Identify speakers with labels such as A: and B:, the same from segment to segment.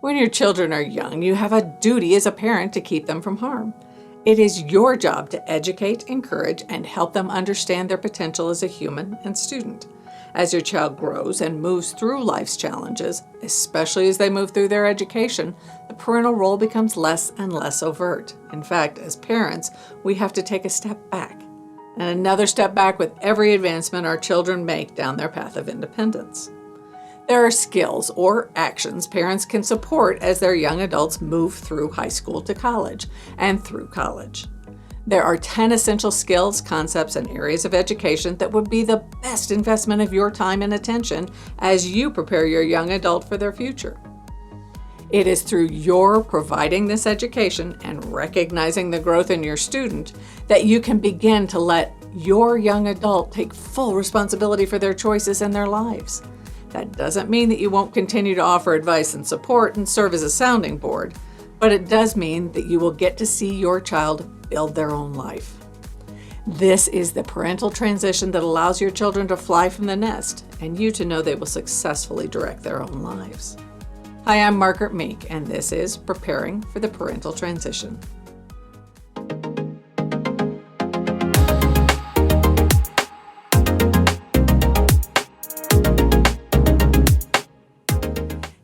A: When your children are young, you have a duty as a parent to keep them from harm. It is your job to educate, encourage, and help them understand their potential as a human and student. As your child grows and moves through life's challenges, especially as they move through their education, the parental role becomes less and less overt. In fact, as parents, we have to take a step back, and another step back with every advancement our children make down their path of independence. There are skills or actions parents can support as their young adults move through high school to college and through college. There are 10 essential skills, concepts, and areas of education that would be the best investment of your time and attention as you prepare your young adult for their future. It is through your providing this education and recognizing the growth in your student that you can begin to let your young adult take full responsibility for their choices and their lives. That doesn't mean that you won't continue to offer advice and support and serve as a sounding board, but it does mean that you will get to see your child build their own life. This is the parental transition that allows your children to fly from the nest and you to know they will successfully direct their own lives. Hi, I'm Margaret Meek, and this is Preparing for the Parental Transition.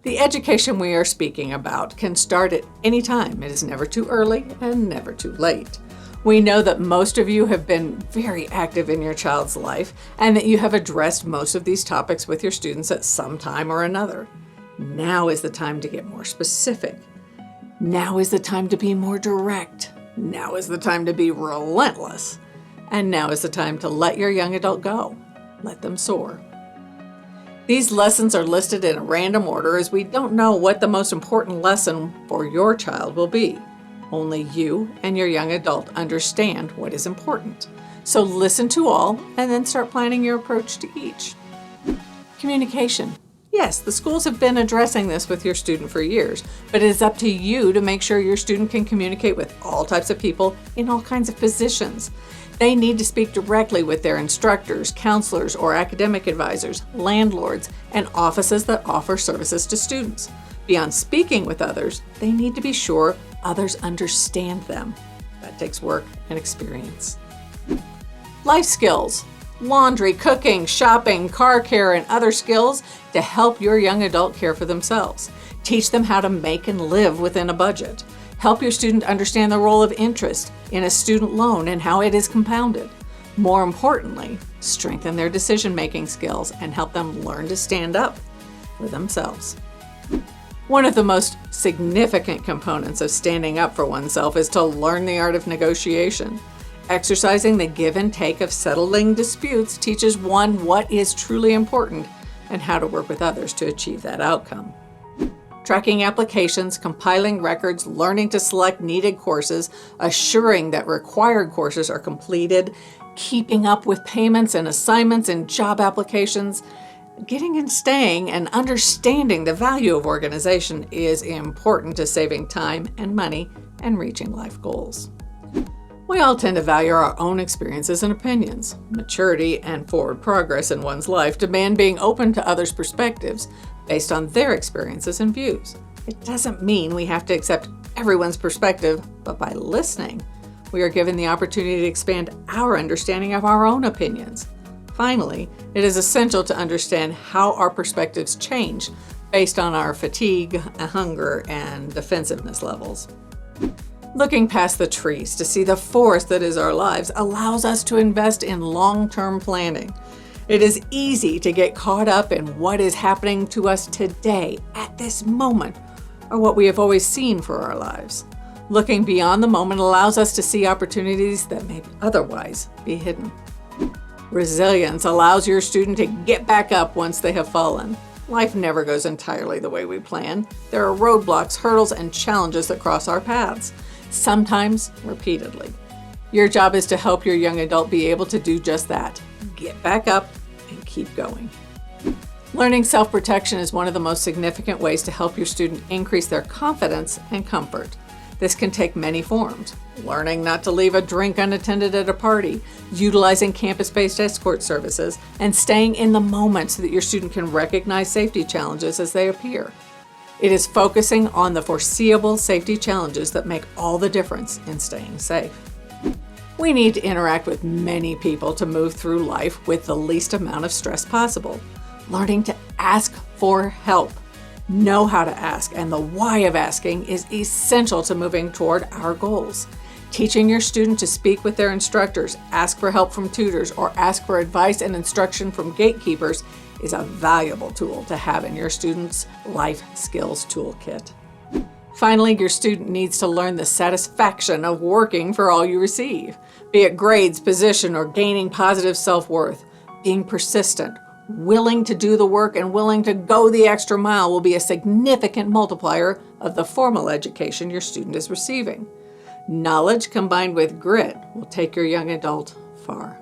A: The education we are speaking about can start at any time. It is never too early and never too late. We know that most of you have been very active in your child's life and that you have addressed most of these topics with your students at some time or another. Now is the time to get more specific. Now is the time to be more direct. Now is the time to be relentless. And now is the time to let your young adult go. Let them soar. These lessons are listed in a random order as we don't know what the most important lesson for your child will be. Only you and your young adult understand what is important. So listen to all and then start planning your approach to each. Communication. Yes, the schools have been addressing this with your student for years, but it is up to you to make sure your student can communicate with all types of people in all kinds of positions. They need to speak directly with their instructors, counselors, or academic advisors, landlords, and offices that offer services to students. Beyond speaking with others, they need to be sure others understand them. That takes work and experience. Life skills. Laundry, cooking, shopping, car care, and other skills to help your young adult care for themselves. Teach them how to make and live within a budget. Help your student understand the role of interest in a student loan and how it is compounded. More importantly, strengthen their decision-making skills and help them learn to stand up for themselves. One of the most significant components of standing up for oneself is to learn the art of negotiation. Exercising the give and take of settling disputes teaches one what is truly important and how to work with others to achieve that outcome. Tracking applications, compiling records, learning to select needed courses, assuring that required courses are completed, keeping up with payments and assignments and job applications, getting and staying and understanding the value of organization is important to saving time and money and reaching life goals. We all tend to value our own experiences and opinions. Maturity and forward progress in one's life demand being open to others' perspectives based on their experiences and views. It doesn't mean we have to accept everyone's perspective, but by listening, we are given the opportunity to expand our understanding of our own opinions. Finally, it is essential to understand how our perspectives change based on our fatigue, hunger, and defensiveness levels. Looking past the trees to see the forest that is our lives allows us to invest in long-term planning. It is easy to get caught up in what is happening to us today, at this moment, or what we have always seen for our lives. Looking beyond the moment allows us to see opportunities that may otherwise be hidden. Resilience allows your student to get back up once they have fallen. Life never goes entirely the way we plan. There are roadblocks, hurdles, and challenges that cross our paths, sometimes repeatedly. Your job is to help your young adult be able to do just that. Get back up and keep going. Learning self-protection is one of the most significant ways to help your student increase their confidence and comfort. This can take many forms. Learning not to leave a drink unattended at a party, utilizing campus-based escort services, and staying in the moment so that your student can recognize safety challenges as they appear. It is focusing on the foreseeable safety challenges that make all the difference in staying safe. We need to interact with many people to move through life with the least amount of stress possible. Learning to ask for help, know how to ask, and the why of asking is essential to moving toward our goals. Teaching your student to speak with their instructors, ask for help from tutors, or ask for advice and instruction from gatekeepers is a valuable tool to have in your student's life skills toolkit. Finally, your student needs to learn the satisfaction of working for all you receive, be it grades, position, or gaining positive self-worth. Being persistent, willing to do the work, and willing to go the extra mile will be a significant multiplier of the formal education your student is receiving. Knowledge combined with grit will take your young adult far.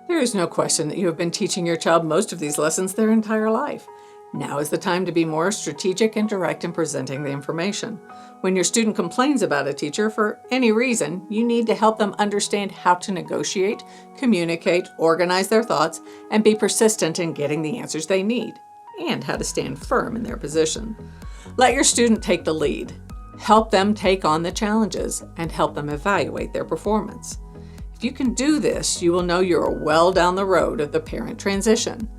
A: There is no question that you have been teaching your child most of these lessons their entire life. Now is the time to be more strategic and direct in presenting the information. When your student complains about a teacher for any reason, you need to help them understand how to negotiate, communicate, organize their thoughts, and be persistent in getting the answers they need, and how to stand firm in their position. Let your student take the lead. Help them take on the challenges and help them evaluate their performance. If you can do this, you will know you're well down the road of the parent transition.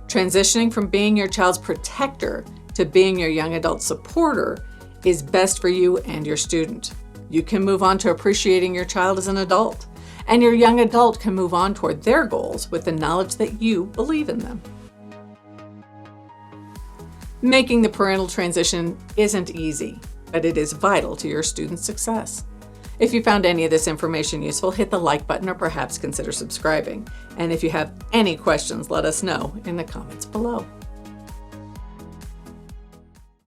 A: Transitioning from being your child's protector to being your young adult supporter is best for you and your student. You can move on to appreciating your child as an adult, and your young adult can move on toward their goals with the knowledge that you believe in them. Making the parental transition isn't easy, but it is vital to your student's success. If you found any of this information useful, hit the like button or perhaps consider subscribing. And if you have any questions, let us know in the comments below.